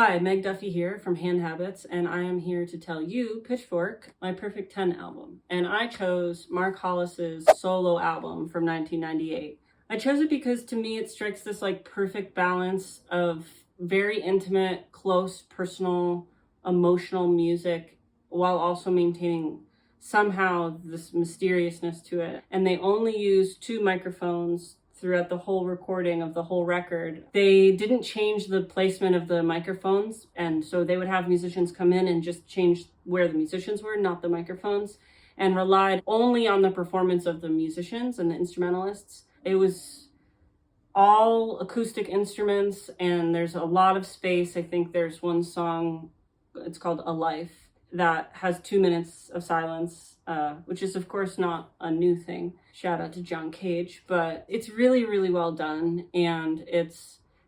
Hi, Meg Duffy here from Hand Habits, and I am here to tell you Pitchfork, my Perfect 10 album. And I chose Mark Hollis's solo album from 1998. I chose it because to me it strikes this perfect balance of very intimate, close, personal, emotional music while also maintaining somehow this mysteriousness to it. And they only use two microphones throughout the whole recording of the whole record. They didn't change the placement of the microphones, and so they would have musicians come in and just change where the musicians were, not the microphones, and relied only on the performance of the musicians and the instrumentalists. It was all acoustic instruments, and there's a lot of space. I think there's one song, it's called A Life, that has 2 minutes of silence, which is of course not a new thing. Shout out to John Cage, but it's really, really well done, and it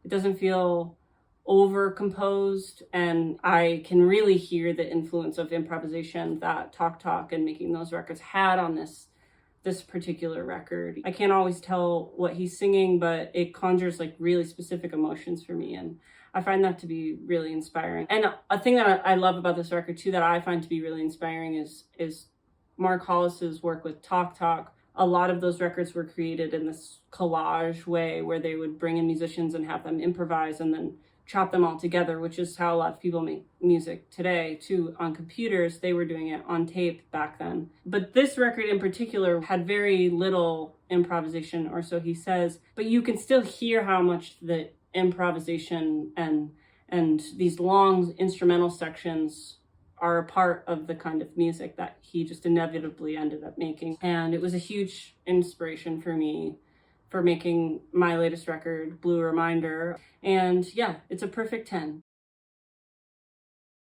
doesn't feel over composed, and I can really hear the influence of improvisation that Talk and making those records had on this particular record. I can't always tell what he's singing, but it conjures really specific emotions for me, and I find that to be really inspiring. And a thing that I love about this record too, that I find to be really inspiring, is Mark Hollis's work with Talk. A lot of those records were created in this collage way where they would bring in musicians and have them improvise and then chop them all together, which is how a lot of people make music today too, on computers. They were doing it on tape back then. But this record in particular had very little improvisation, or so he says, but you can still hear how much the improvisation and these long instrumental sections are a part of the kind of music that he just inevitably ended up making. And it was a huge inspiration for me for making my latest record, Blue Reminder. And yeah, it's a perfect 10.